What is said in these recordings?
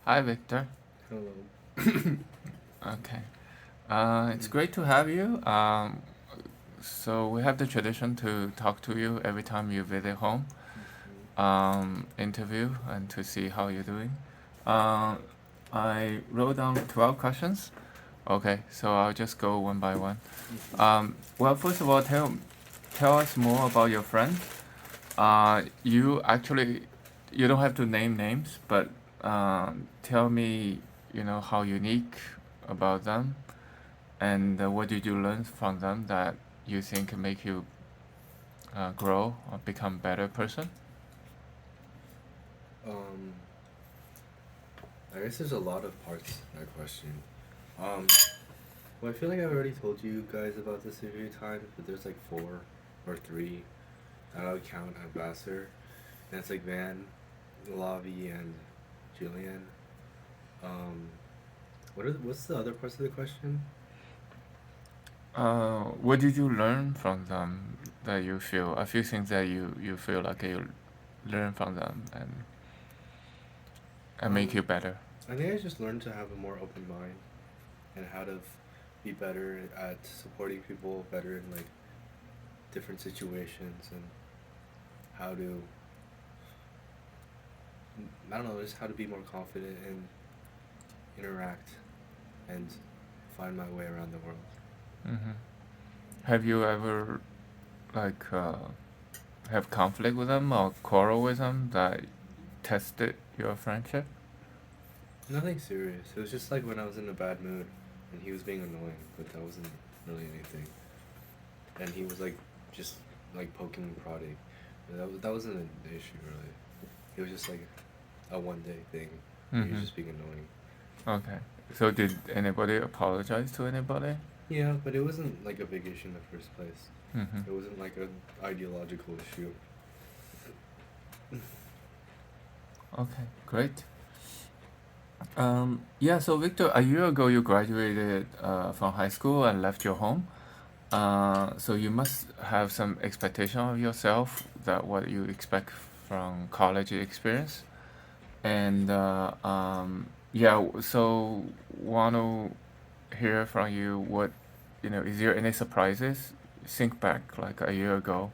Hi, Victor. Hello. Okay. It's great to have you. So we have the tradition to talk to you every time you visit home, Mhm. interview, and to see how you're doing. Uh, I wrote down 12 questions. Okay, so I'll just go one by one. Mhm. Well, first of all, tell us more about your friend. You actually, you don't have to name names, but tell me, how unique about them, and what did you learn from them that you think can make you grow or become a better person? Um, I guess there's a lot of parts to that question. Um, well, I feel like I've already told you guys about this a few times, but there's like four or three that I would count at Vassar. And it's like Van, Lavi, and Jillian. Um, what's the other parts of the question? What did you learn from them that you feel, a few things that you feel like you learn from them and make Um, you better? I think I just learned to have a more open mind and how to be better at supporting people, better in like different situations, and how to I don't know, just how to be more confident and interact and find my way around the world. Hmm. Have you ever like have conflict with them or quarrel with them that tested your friendship? Nothing serious. It was just like when I was in a bad mood and he was being annoying, but that wasn't really anything. And he was like just like poking and prodding. That wasn't an issue really. It was just like a one day thing where he was Mm-hmm. just being annoying. Okay. So did anybody apologize to anybody? Yeah, but it wasn't like a big issue in the first place. Mm-hmm. It wasn't like an ideological issue. Okay, great. Yeah, so Victor, a year ago you graduated from high school and left your home. So you must have some expectation of yourself that what you expect from college experience. And yeah, so want to hear from you what, is there any surprises? Think back like a year ago,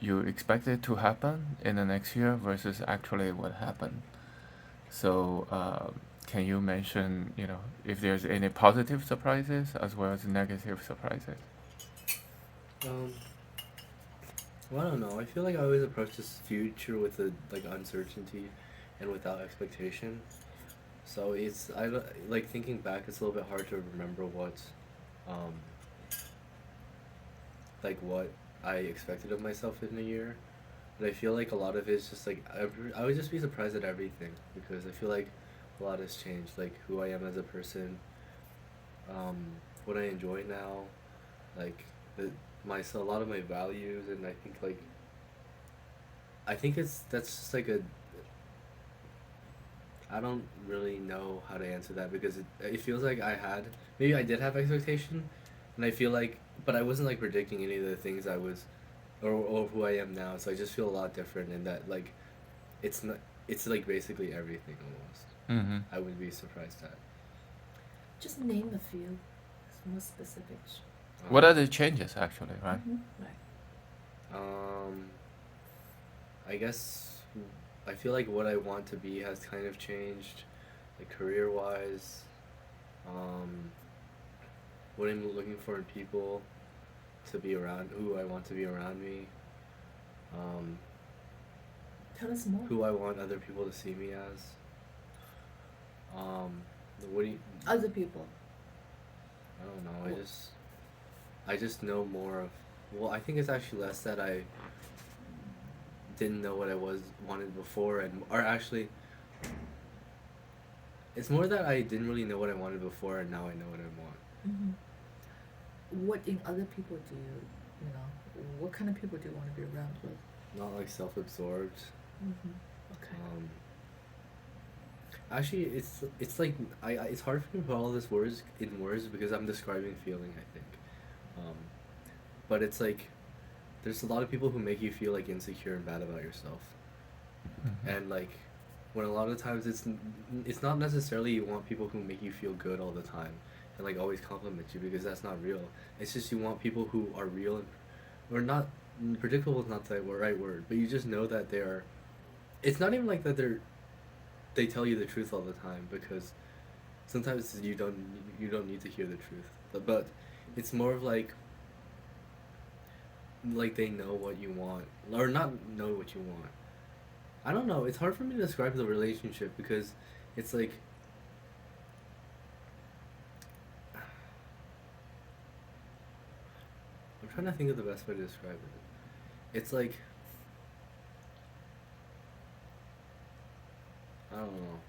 you expected to happen in the next year versus actually what happened. So can you mention, if there's any positive surprises as well as negative surprises? Um, well, I don't know. I feel like I always approach this future with a like uncertainty and without expectation. So like thinking back, it's a little bit hard to remember um, what I expected of myself in a year. But I feel like a lot of it is just like I would just be surprised at everything because I feel like a lot has changed, like who I am as a person, what I enjoy now, like the a lot of my values, and I think that's just like a I don't really know how to answer that because it feels like maybe I did have expectation, and I feel like but I wasn't like predicting any of the things I was or who I am now. So I just feel a lot different in that like it's not it's like basically everything almost. Mm-hmm. I would be surprised at. Just name a few more specifics. What are Um, the changes actually, right? Mm-hmm. Right. um, I guess I feel like what I want to be has kind of changed, like career wise. Um, what I'm looking for in people to be around, who I want to be around me, um, Tell us more. who I want other people to see me as. Um, what do you, Other people. I don't know. What? I just know more of. Well, I think it's actually less that I didn't know what I was wanted before, and or actually, it's more that I didn't really know what I wanted before, and now I know what I want. Mm-hmm. What in other people do you, you know, what kind of people do you want to be around with? Not like self-absorbed. Mm-hmm. Okay. Um, Actually, it's like it's hard for me to put all this words in words because I'm describing feeling. I think, um, but it's like there's a lot of people who make you feel like insecure and bad about yourself, Mm-hmm. and like when a lot of times it's not necessarily you want people who make you feel good all the time and like always compliment you, because that's not real. It's just you want people who are real and or not. Predictable is not the right word, but you just know that they're. It's not even like that they tell you the truth all the time, because sometimes you don't need to hear the truth, but it's more of like they know what you want or not know what you want. I don't know. It's hard for me to describe the relationship because it's like I'm trying to think of the best way to describe it. It's like I don't know.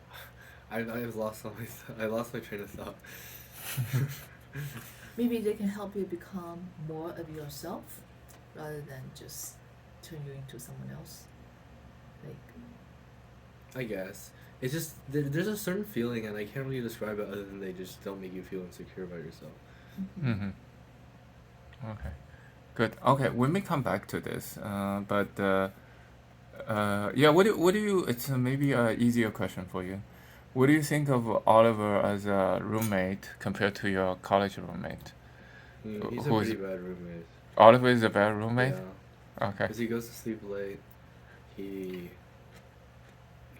I've lost all my I lost my train of thought. Maybe they can help you become more of yourself rather than just turn you into someone else. Like, I guess it's just there's a certain feeling, and I can't really describe it other than they just don't make you feel insecure about yourself. Mm-hmm. Okay. Good. Okay, we may come back to this, but yeah, what do you? It's maybe a easier question for you. What do you think of Oliver as a roommate compared to your college roommate? He's a Who is pretty bad roommate. Oliver is a bad roommate? Yeah, Okay. because he goes to sleep late. He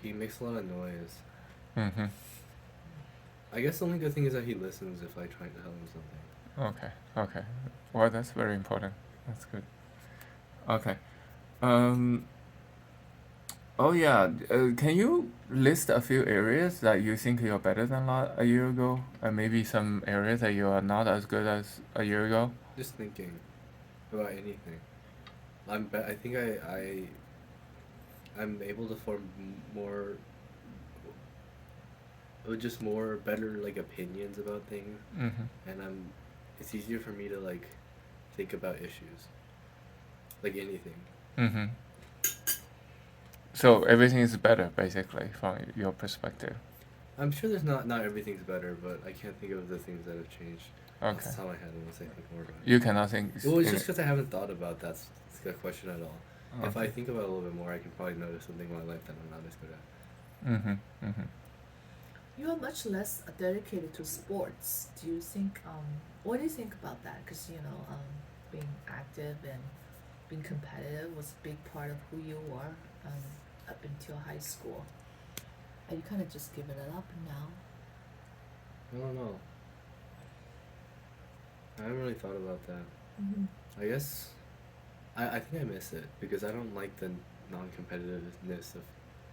he makes a lot of noise. Mm-hmm. I guess the only good thing is that he listens if I try to tell him something. Okay. Okay. Well, that's very important. That's good. Okay. Um. Oh yeah. Can you list a few areas that you think you're better than a year ago, and maybe some areas that you are not as good as a year ago? Just thinking about anything. I think I'm able to form more, just more better like opinions about things, Mm-hmm. and it's easier for me to like think about issues, like anything. Mm-hmm. So everything is better, basically, from your perspective. I'm sure there's not everything's better, but I can't think of the things that have changed off Okay. the top of my head unless I think more about it. You cannot think. Well, it's in just because I haven't thought about that question at all. If I Okay. think about it a little bit more, I can probably notice something in my life that I'm not as good at. Mm-hmm. Mm-hmm. you are much less dedicated to sports. Do you think? What do you think about that? Because being active and being competitive was a big part of who you were up until high school. And you kind of just given it up now. I don't know. I haven't really thought about that. Mm-hmm. I guess I think I miss it because I don't like the non-competitiveness of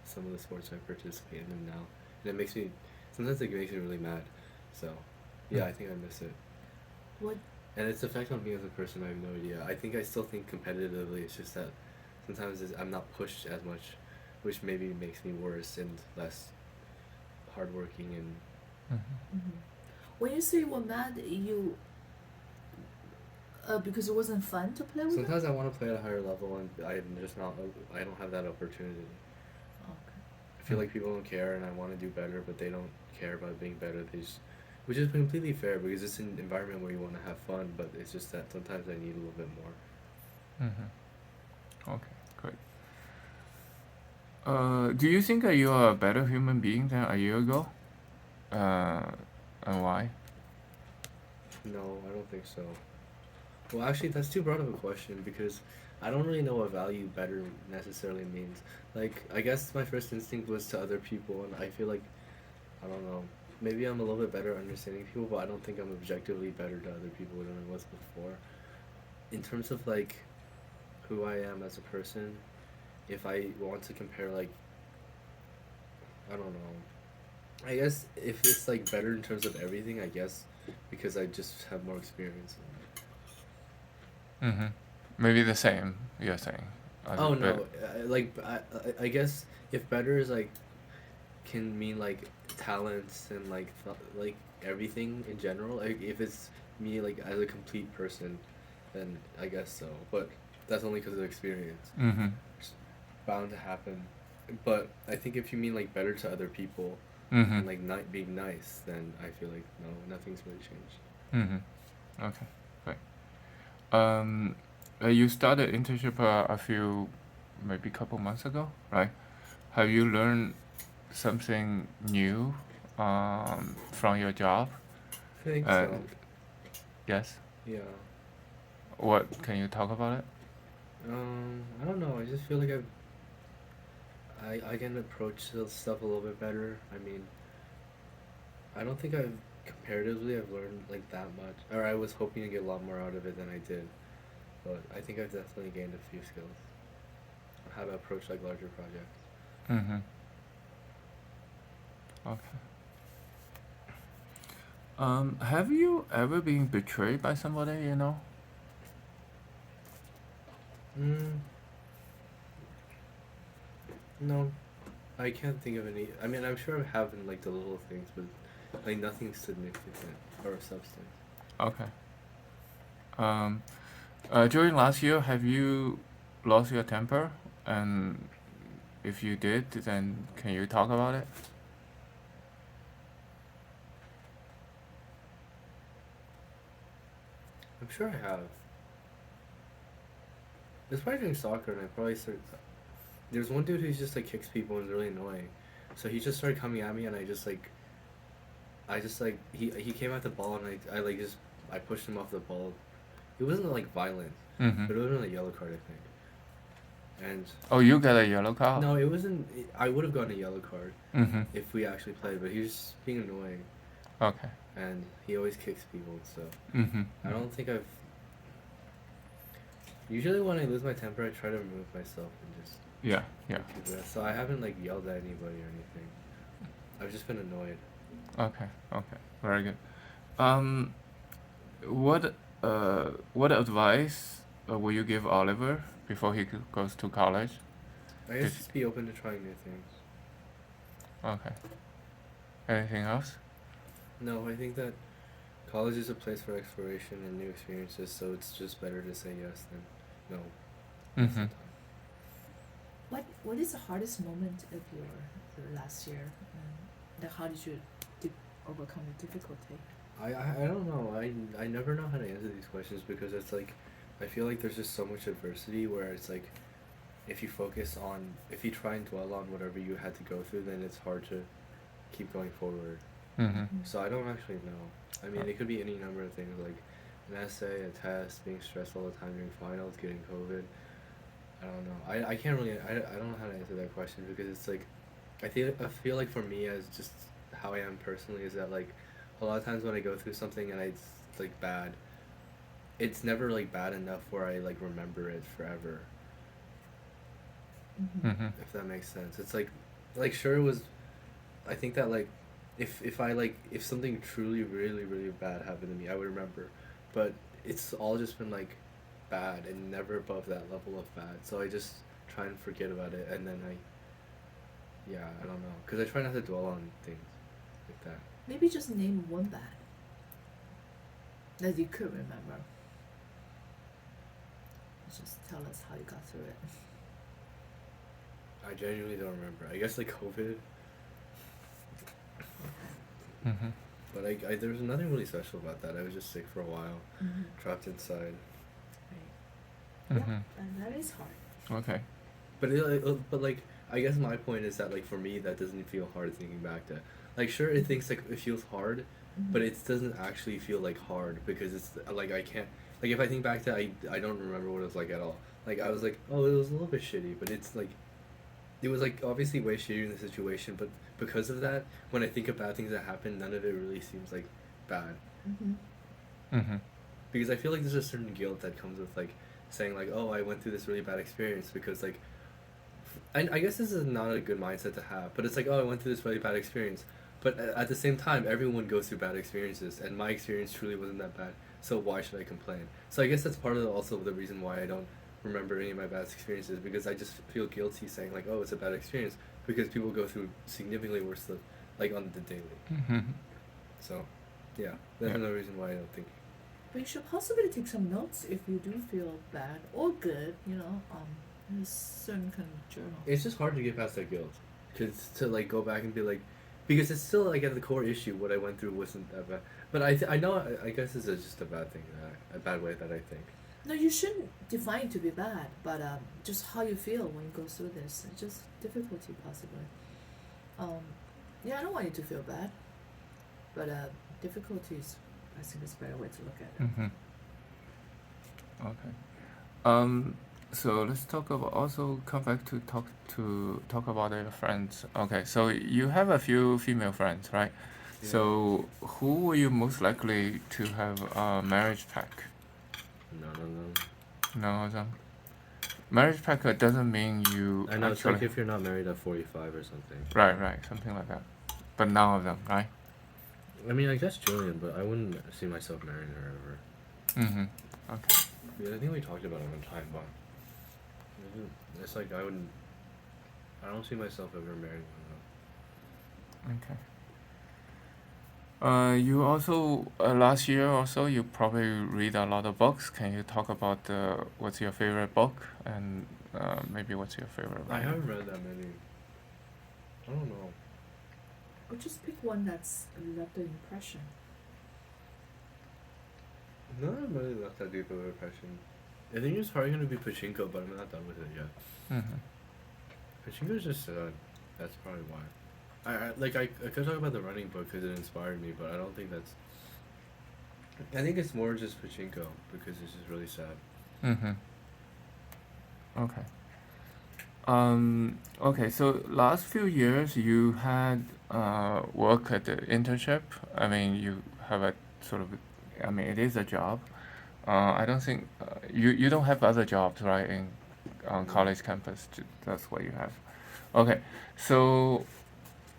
some of the sports I participate in now, and it makes me sometimes it makes me really mad. So, yeah, I think I miss it. What? And its effect on me as a person, I have no idea. I think I still think competitively. It's just that sometimes I'm not pushed as much, which maybe makes me worse and less hardworking and. Mm-hmm. Mm-hmm. When you say you were mad, because it wasn't fun to play with them? Sometimes I want to play at a higher level, and I'm just not. I don't have that opportunity. Okay. I feel like people don't care, and I want to do better, but they don't care about being better. They just, which is completely fair because it's an environment where you want to have fun, but it's just that sometimes I need a little bit more. Mm-hmm. Okay, great. Do you think that you are a better human being than a year ago? And why? No, I don't think so. Well, actually, that's too broad of a question because I don't really know what value better necessarily means. Like, I guess my first instinct was to other people, and I feel like, I don't know, maybe I'm a little bit better at understanding people, but I don't think I'm objectively better to other people than I was before. In terms of, like, who I am as a person, if I want to compare, like, I don't know. I guess if it's, like, better in terms of everything, I guess, because I just have more experience. Mm-hmm. Maybe the same, you're saying. Oh no, I guess if better is like can mean like talents and like like everything in general. Like if it's me like as a complete person, then I guess so. But that's only because of experience. Mm-hmm. It's bound to happen. But I think if you mean like better to other people Mm-hmm. and like not being nice, then I feel like no, nothing's really changed. Mm-hmm. Okay, great. You started internship a few, maybe couple months ago, right? Have you learned something new from your job? I think Uh, so. yes. Yeah. What can you talk about it? I don't know. I just feel like I can approach the stuff a little bit better. I mean, I don't think I've learned like that much, or I was hoping to get a lot more out of it than I did. But I think I've definitely gained a few skills on how to approach like larger projects. Mm-hmm. Okay. Have you ever been betrayed by somebody you know? Mm, no, I can't think of any. I mean, I'm sure I have in like the little things, but like nothing significant or of substance. Okay. Um, during last year, have you lost your temper? And if you did, then can you talk about it? I'm sure I have. It's probably during soccer, and I probably started. There's one dude who's just like kicks people and is really annoying, so he just started coming at me, and I just like he came at the ball, and I like just I pushed him off the ball. It wasn't like violent, Mm-hmm. but it wasn't a yellow card, I think. And Oh, you got a yellow card? no, it wasn't. I would have gotten a yellow card Mm-hmm. if we actually played, but he was just being annoying, Okay. and he always kicks people. So Mm-hmm. I don't think I've. Usually, when I lose my temper, I try to remove myself and just Yeah, yeah. keep it. So I haven't like yelled at anybody or anything. I've just been annoyed. Okay, okay. Very good. Um, what advice will you give Oliver before he goes to college? I guess Did- just be open to trying new things. Okay. Anything else? No, I think that college is a place for exploration and new experiences, so it's just better to say yes than no. Most of Mm-hmm. the time. What is the hardest moment of your last year? Like how did you overcome the difficulty? I don't know. I never know how to answer these questions because it's like I feel like there's just so much adversity where it's like if you try and dwell on whatever you had to go through, then it's hard to keep going forward. Mm-hmm. So I don't actually know. I mean, it could be any number of things like an essay, a test, being stressed all the time during finals, getting COVID. I don't know. I can't really. I don't know how to answer that question because it's like I feel like for me as just how I am personally is that like a lot of times when I go through something and it's like bad, it's never like bad enough where I like remember it forever. Mm-hmm. Mm-hmm. If that makes sense. It's like sure it was. I think that like if something truly really bad happened to me, I would remember, but it's all just been like bad and never above that level of bad. So I just try and forget about it, and then yeah, I don't know, because I try not to dwell on things like that. Maybe just name one bad that you could remember. Just tell us how you got through it. I genuinely don't remember. I guess like COVID, Mm-hmm. but there was nothing really special about that. I was just sick for a while, Mm-hmm. trapped inside. Right. Mm-hmm. Yeah, and that is hard. But Okay. but like I guess my point is that like for me that doesn't feel hard thinking back to like sure it thinks like it feels hard, but it doesn't actually feel like hard because it's like I can't like if I think back to I don't remember what it was like at all. Like I was like oh it was a little bit shitty, but it's like it was like obviously way shittier in the situation, but because of that when I think of bad things that happened, none of it really seems like bad Mm-hmm. Mm-hmm. because I feel like there's a certain guilt that comes with like saying like oh I went through this really bad experience because like I guess this is not a good mindset to have, but it's like, oh, I went through this really bad experience. But at the same time, everyone goes through bad experiences, and my experience truly wasn't that bad. So why should I complain? So I guess that's part of also the reason why I don't remember any of my bad experiences because I just feel guilty saying like, oh, it's a bad experience because people go through significantly worse stuff like on the daily. Mm-hmm. So, yeah, that's Yeah. another reason why I don't think. But you should possibly take some notes if you do feel bad or good, in a certain kind of journal. It's just hard to get past that guilt, cause to like go back and be like, because it's still like at the core issue what I went through wasn't that bad. But I know I guess this is just a bad thing, a bad way that I think. No, you shouldn't define it to be bad, but just how you feel when you go through this, just difficulty possibly. Um, yeah, I don't want you to feel bad, but difficulties, I think, is a better way to look at it. Mm-hmm. Okay. Um, so let's talk about also come back to talk about your friends. Okay, so you have a few female friends, right? Yeah. So who were you most likely to have a marriage pact? None of them. None of them. Marriage pact doesn't mean you I know it's actually like if you're not married at 45 or something. right, something like that. But none of them, right? I mean, I guess Julian, but I wouldn't see myself marrying her ever. Mm-hmm. Okay. Yeah, I think we talked about it one time, but it's like I wouldn't. I don't see myself ever marrying one Okay. You also last year or so you probably read a lot of books. Can you talk about what's your favorite book and maybe what's your favorite of them. I writer? haven't read that many. I don't know. Or just pick one that's left an impression. None of them really left that deep of an impression. I think it's probably gonna be Pachinko, but I'm not done with it yet. Mm-hmm. Pachinko's just that's probably why. I could talk about the running book because it inspired me, but I don't think that's. I think it's more just Pachinko because it's just really sad. Mm-hmm. Okay. Okay, so last few years you had work at the internship. I mean, you have a sort of, I mean, it is a job. I don't think you don't have other jobs, right, in on No. college campus. That's what you have. Okay, so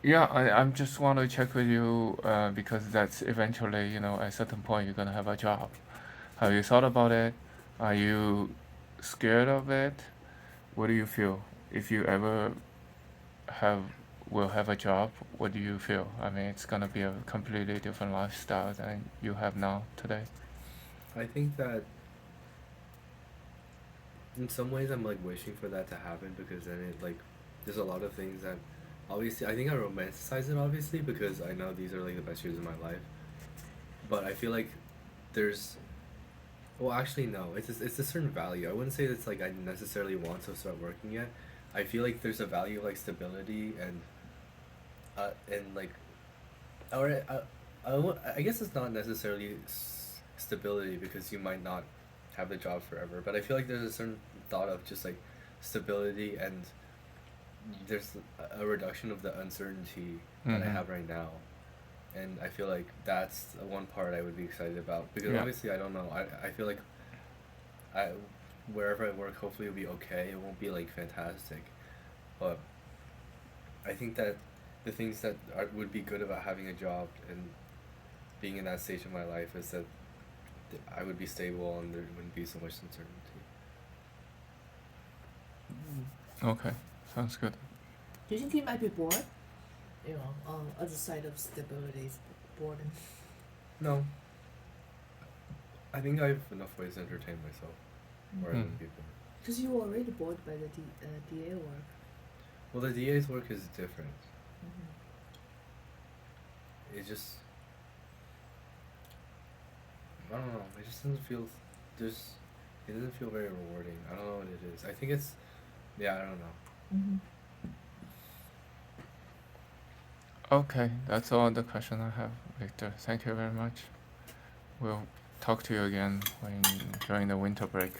yeah, I'm just want to check with you because that's eventually, you know, at a certain point you're gonna have a job. Have you thought about it? Are you scared of it? What do you feel if you ever have will have a job? What do you feel? I mean, it's gonna be a completely different lifestyle than you have now today. I think that in some ways I'm like wishing for that to happen because then it like there's a lot of things that obviously I think I romanticize it obviously because I know these are like the best years of my life. But I feel like there's well actually no, it's a certain value. I wouldn't say it's like I necessarily want to start working yet. I feel like there's a value of like stability and like or I guess it's not necessarily stability because you might not have the job forever, but I feel like there's a certain thought of just like stability and there's a reduction of the uncertainty that I Mm-hmm. have right now. And I feel like that's the one part I would be excited about because Yeah. obviously I don't know. I feel like I wherever I work hopefully it'll be okay. It won't be like fantastic. But I think that the things that would be good about having a job and being in that stage of my life is that I would be stable and there wouldn't be so much uncertainty. Okay, sounds good. Do you think he might be bored? You know, on other side of stability, is boredom. No. I think I have enough ways to entertain myself or Hmm. other people. Because you were already bored by the DA work. Well, the DA's work is different. Mm-hmm. It just I don't know. It just doesn't feel there's it doesn't feel very rewarding. I don't know what it is. I think it's yeah, I don't know. Mm-hmm. Okay, that's all the question I have, Victor. Thank you very much. We'll talk to you again when during the winter break.